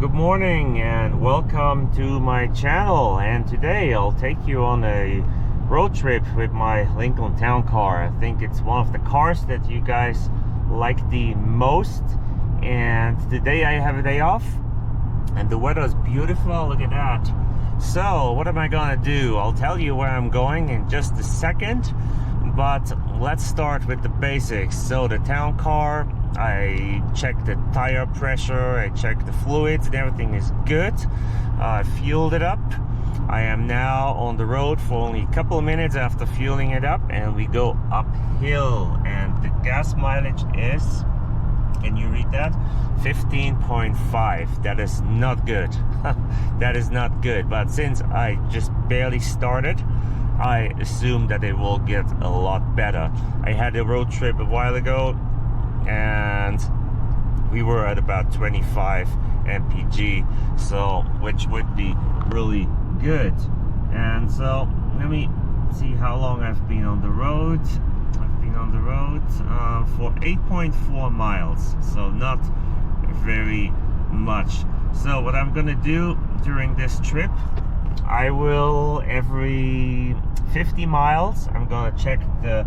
Good morning and welcome to my channel, and today I'll take you on a road trip with my Lincoln Town Car. I think it's one of the cars that you guys like the most, and today I have a day off and the weather is beautiful. Look at that. So what am I gonna do? I'll tell you where I'm going in just a second, but let's start with the basics. So the Town Car, I checked the tire pressure, I checked the fluids, and everything is good. I fueled it up. I am now on the road for only a couple of minutes after fueling it up, and we go uphill, and the gas mileage is, can you read that? 15.5. That is not good. That is not good, but since I just barely started, I assume that it will get a lot better. I had a road trip a while ago and we were at about 25 MPG, so which would be really good. And so let me see how long I've been on the road. I've been on the road for 8.4 miles, so not very much. So what I'm gonna do during this trip, I will, every 50 miles I'm gonna check the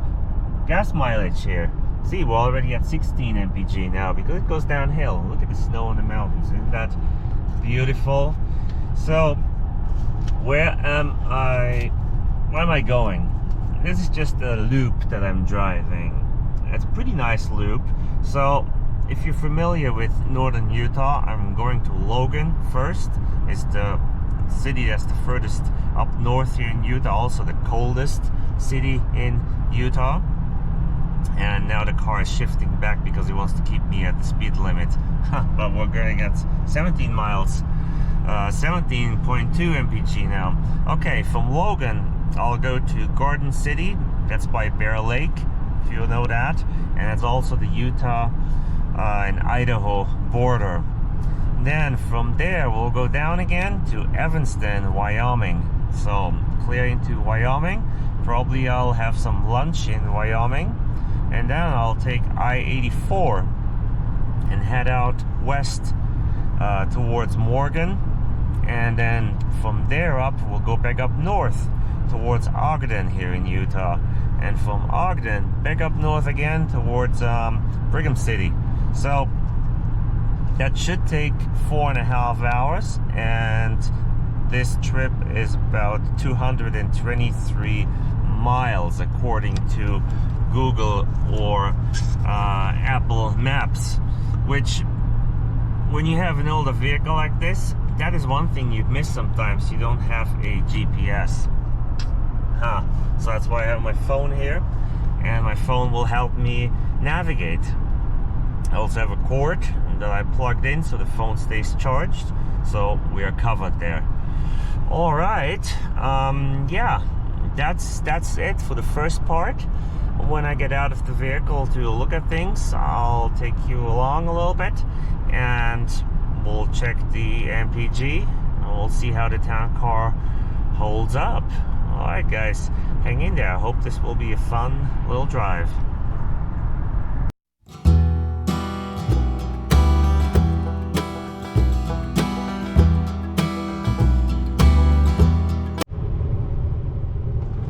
gas mileage here. See, we're already at 16 MPG now because it goes downhill. Look at the snow on the mountains. Isn't that beautiful? So where am I going? This is just a loop that I'm driving. It's a pretty nice loop. So if you're familiar with northern Utah, I'm going to Logan first. It's the city that's the furthest up north here in Utah, also the coldest city in Utah. And now the car is shifting back because it wants to keep me at the speed limit. But we're going at 17 miles, 17.2 MPG now. Okay, from Logan, I'll go to Garden City. That's by Bear Lake, if you know that. And it's also the Utah and Idaho border. Then from there, we'll go down again to Evanston, Wyoming. So clear into Wyoming. Probably I'll have some lunch in Wyoming. And then I'll take I-84 and head out west towards Morgan, and then from there up we'll go back up north towards Ogden here in Utah, and from Ogden back up north again towards Brigham City. So that should take 4.5 hours, and this trip is about 223 miles according to Google or Apple Maps, which when you have an older vehicle like this, that is one thing you miss sometimes. You don't have a GPS. So that's why I have my phone here, and my phone will help me navigate. I also have a cord that I plugged in so the phone stays charged, so we are covered there. All right, yeah, that's it for the first part. When I get out of the vehicle to look at things, I'll take you along a little bit and we'll check the MPG and we'll see how the Town Car holds up. Alright guys, hang in there. I hope this will be a fun little drive.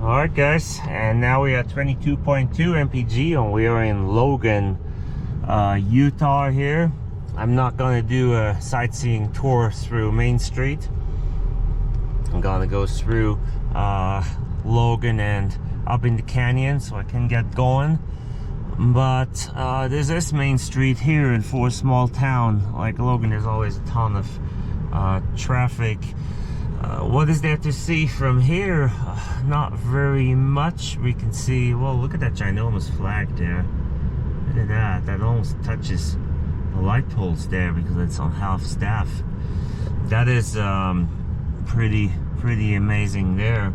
Alright guys, and now we are at 22.2 MPG and we are in Logan, Utah here. I'm not gonna do a sightseeing tour through Main Street. I'm gonna go through Logan and up in the canyon so I can get going. But there's this Main Street here, and for a small town like Logan there's always a ton of traffic. What is there to see from here? Not very much. We can see, well, look at that ginormous flag there. Look at that. That almost touches the light poles there because it's on half staff. That is pretty amazing there.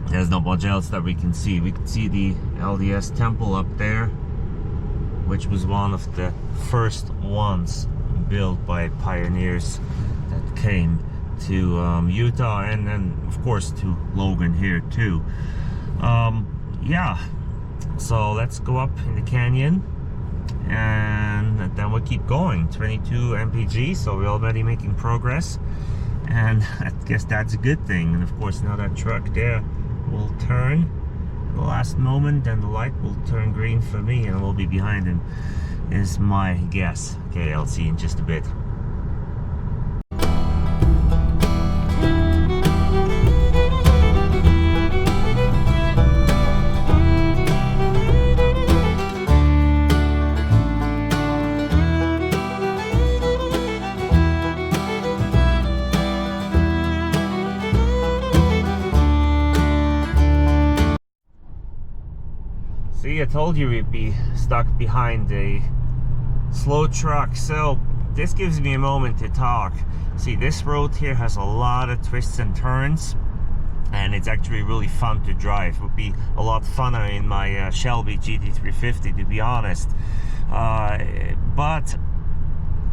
There's not much else that we can see. We can see the LDS temple up there, which was one of the first ones built by pioneers that came to Utah, and then of course to Logan here too. Yeah, so let's go up in the canyon and then we'll keep going. 22 MPG, so we're already making progress, and I guess that's a good thing. And of course now that truck there will turn at the last moment, and the light will turn green for me, and we'll be behind him, is my guess. Okay, I'll see you in just a bit. See, I told you we'd be stuck behind a slow truck, so this gives me a moment to talk. See, this road here has a lot of twists and turns, and it's actually really fun to drive. It would be a lot funner in my Shelby GT350, to be honest. But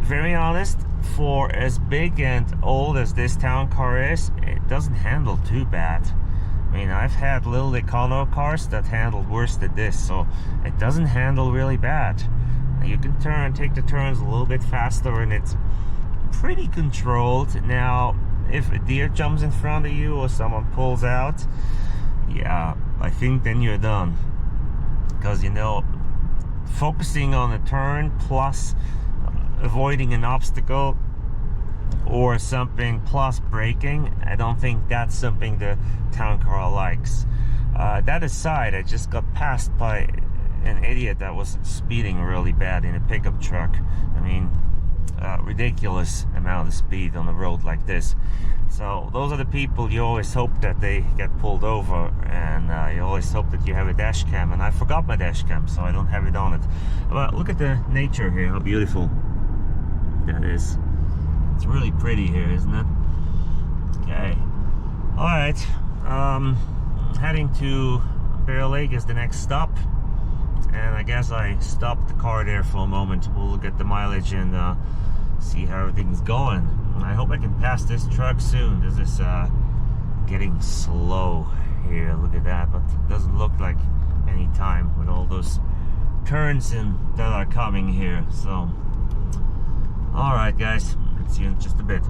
very honest, for as big and old as this town car is, it doesn't handle too bad. I mean, I've had little econo cars that handled worse than this, so it doesn't handle really bad. You can take the turns a little bit faster, and it's pretty controlled. Now, if a deer jumps in front of you or someone pulls out, yeah, I think then you're done. Because, you know, focusing on a turn plus avoiding an obstacle or something plus braking, I don't think that's something the town car likes. That aside, I just got passed by an idiot that was speeding really bad in a pickup truck. I mean, ridiculous amount of speed on a road like this. So those are the people you always hope that they get pulled over, and you always hope that you have a dash cam, and I forgot my dash cam, so I don't have it on it. But look at the nature here, how beautiful that is. It's really pretty here, isn't it? Okay. Alright. Heading to Bear Lake is the next stop. And I guess I stopped the car there for a moment. We'll look at the mileage and see how everything's going. I hope I can pass this truck soon. This is getting slow here. Look at that. But it doesn't look like any time with all those turns in that are coming here. So, alright guys. See you in just a bit.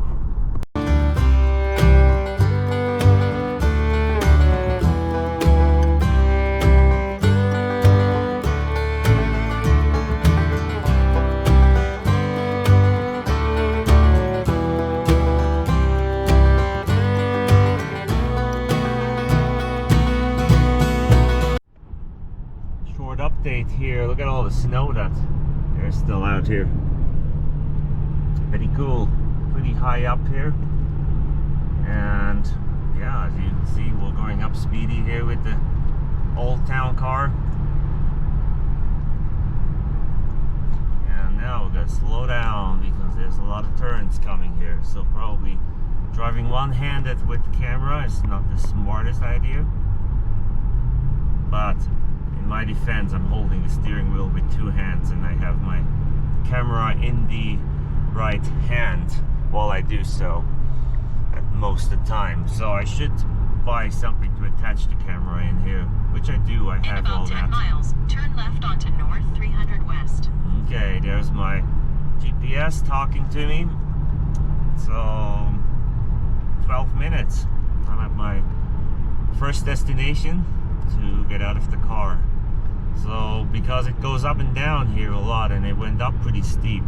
Short update here. Look at all the snow that there's still out here. Pretty cool. Pretty high up here, and yeah, as you can see, we're going up speedy here with the old town car, and now we gotta slow down because there's a lot of turns coming here, so probably driving one-handed with the camera is not the smartest idea, but in my defense, I'm holding the steering wheel with two hands, and I have my camera in the right hand while I do so at most of the time. So I should buy something to attach the camera in here, which I do. I have all that. In about 10 miles, turn left onto North 300 West. Okay, there's my GPS talking to me. So 12 minutes. I'm at my first destination to get out of the car. So because it goes up and down here a lot, and it went up pretty steep,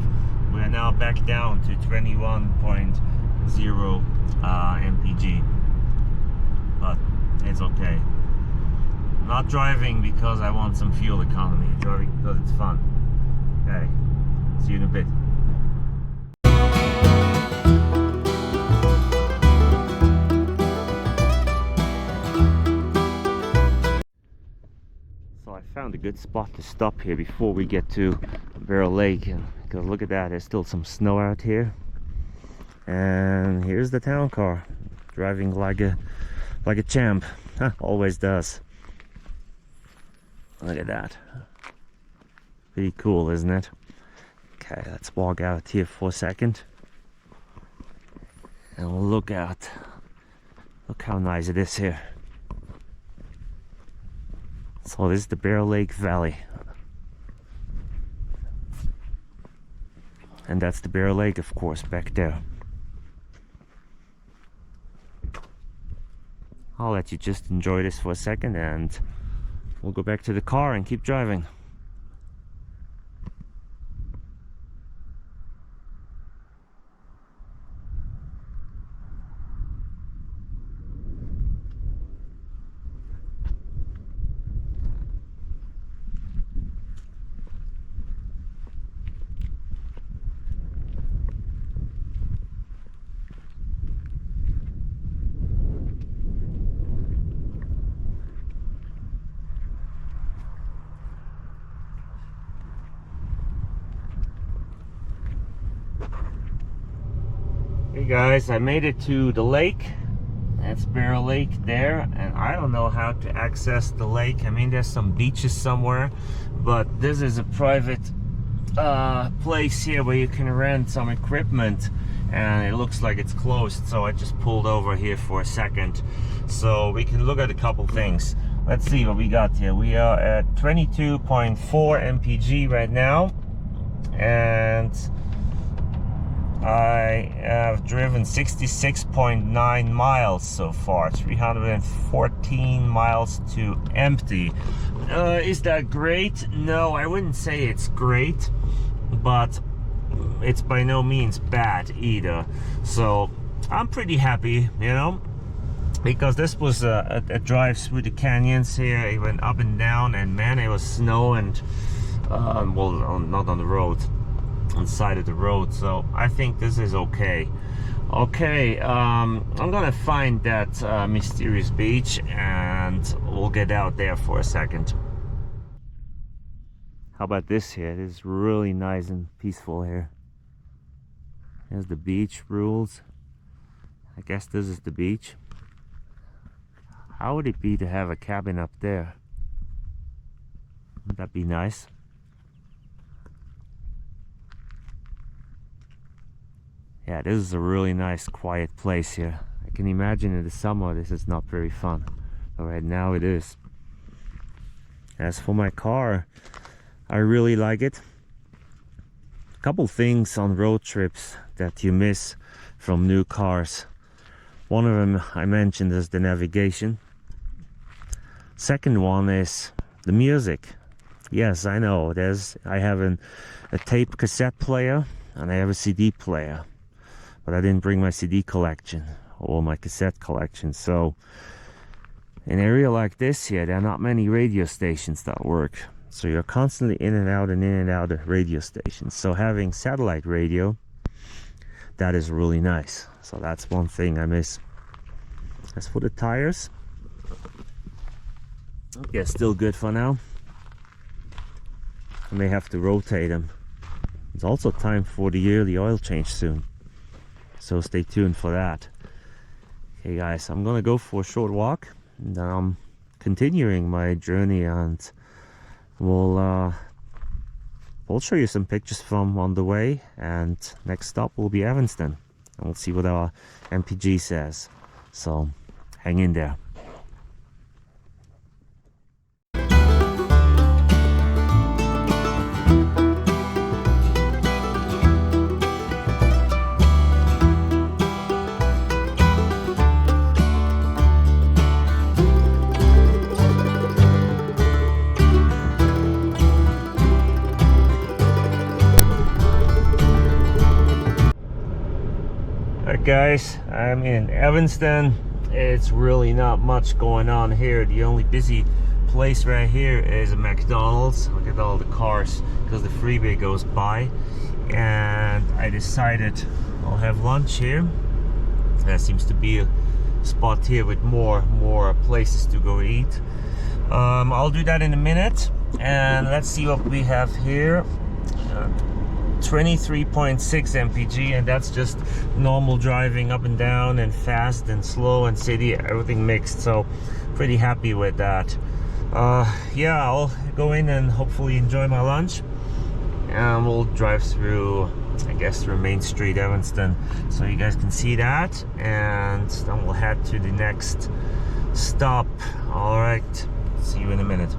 we are now back down to 21.0 MPG, but it's okay. I'm not driving because I want some fuel economy, I'm driving because it's fun. Okay, see you in a bit. So I found a good spot to stop here before we get to Bear Lake, because look at that, there's still some snow out here, and here's the town car driving like a champ. Always does. Look at that, pretty cool, isn't it? Okay, let's walk out here for a second and we'll look out. Look how nice it is here. So this is the Bear Lake Valley. And that's the Bear Lake, of course, back there. I'll let you just enjoy this for a second and we'll go back to the car and keep driving. Hey guys, I made it to the lake. That's Bear Lake there, and I don't know how to access the lake. I mean, there's some beaches somewhere, but this is a private place here where you can rent some equipment, and it looks like it's closed, so I just pulled over here for a second so we can look at a couple things. Let's see what we got here. We are at 22.4 MPG right now, and I have driven 66.9 miles so far, 314 miles to empty. Is that great? No, I wouldn't say it's great, but it's by no means bad either. So I'm pretty happy, you know, because this was a drive through the canyons here. It went up and down, and man, it was snow and well, not on the road, on the side of the road. So I think this is okay. I'm gonna find that mysterious beach and we'll get out there for a second. How about this here? It is really nice and peaceful here. Here's the beach rules. I guess this is the beach. How would it be to have a cabin up there? Would that be nice? Yeah, this is a really nice quiet place here. I can imagine in the summer this is not very fun, but right now it is. As for my car, I really like it. A couple things on road trips that you miss from new cars. One of them I mentioned is the navigation. Second one is the music. Yes, I know, I have a tape cassette player and I have a CD player. But I didn't bring my CD collection or my cassette collection. So in an area like this here, there are not many radio stations that work. So you're constantly in and out of radio stations. So having satellite radio, that is really nice. So that's one thing I miss. As for the tires, yeah, still good for now. I may have to rotate them. It's also time for the yearly oil change soon. So stay tuned for that. Okay guys, I'm gonna go for a short walk and then I'm continuing my journey, and we'll show you some pictures from on the way, and next stop will be Evanston and we'll see what our MPG says. So hang in there. Guys, I'm in Evanston. It's really not much going on here. The only busy place right here is a McDonald's. Look at all the cars because the freeway goes by, and I decided I'll have lunch here. There seems to be a spot here with more places to go eat. I'll do that in a minute, and let's see what we have here. 23.6 MPG, and that's just normal driving up and down and fast and slow and city, everything mixed. So pretty happy with that. Yeah, I'll go in and hopefully enjoy my lunch, and we'll drive through, I guess, through Main Street, Evanston, so you guys can see that, and then we'll head to the next stop. All right, see you in a minute.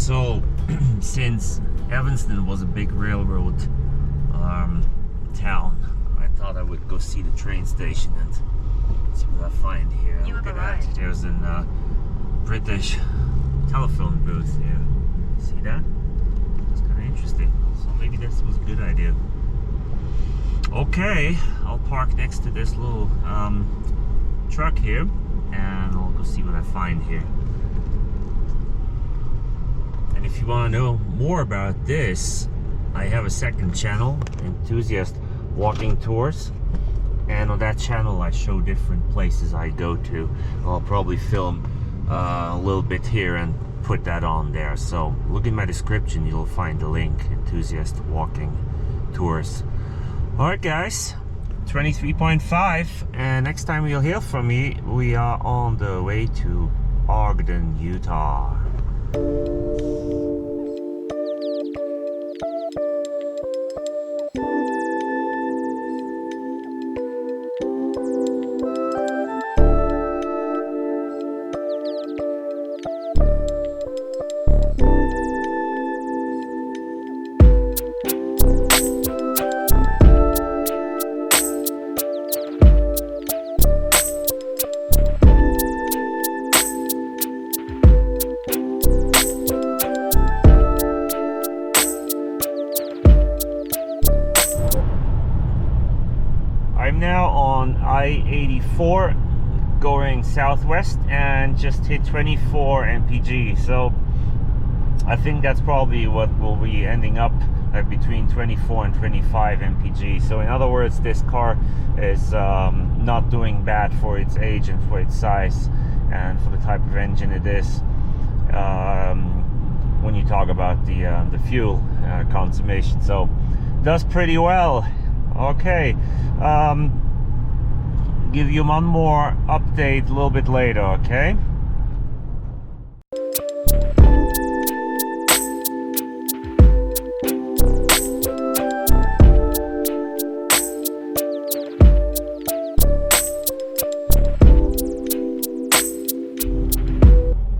So since Evanston was a big railroad town, I thought I would go see the train station and see what I find here. Look at that. There's a British telephone booth here. See that? It's kind of interesting. So maybe this was a good idea. Okay, I'll park next to this little truck here and I'll go see what I find here. And if you want to know more about this, I have a second channel, Enthusiast Walking Tours, and on that channel I show different places I go to. I'll probably film a little bit here and put that on there, so look in my description, you'll find the link, Enthusiast Walking Tours. Alright guys, 23.5, and next time you'll hear from me, we are on the way to Ogden, Utah. I'm now on I-84 going southwest and just hit 24 MPG, so I think that's probably what will be ending up between 24 and 25 MPG. So in other words, this car is not doing bad for its age and for its size and for the type of engine it is. When you talk about the fuel consummation, so does pretty well. Okay, give you one more update a little bit later, okay?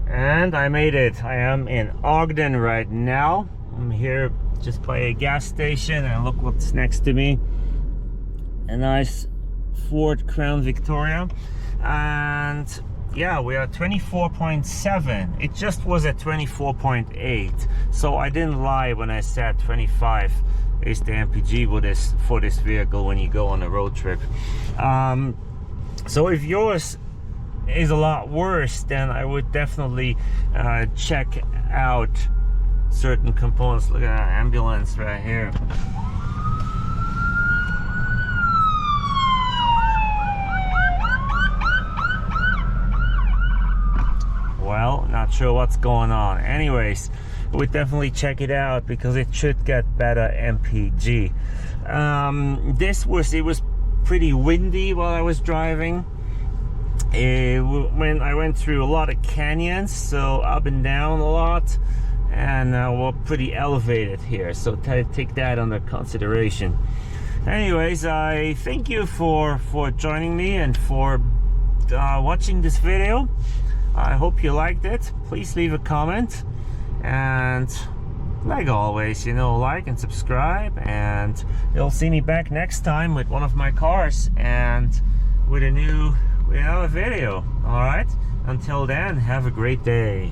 And I made it. I am in Ogden right now. I'm here just by a gas station, and look what's next to me. A nice Ford Crown Victoria, and yeah, we are 24.7. It just was at 24.8, so I didn't lie when I said 25 is the MPG for this vehicle when you go on a road trip. So if yours is a lot worse, then I would definitely check out certain components. Look at that ambulance right here. Well, not sure what's going on. Anyways, we'd definitely check it out because it should get better MPG. It was pretty windy while I was driving. When I went through a lot of canyons, so up and down a lot, and we're pretty elevated here, so take that under consideration. Anyways, I thank you for joining me and for watching this video. I hope you liked it. Please leave a comment, and like always, you know, like and subscribe, and you'll see me back next time with one of my cars and with another video. All right, until then, have a great day.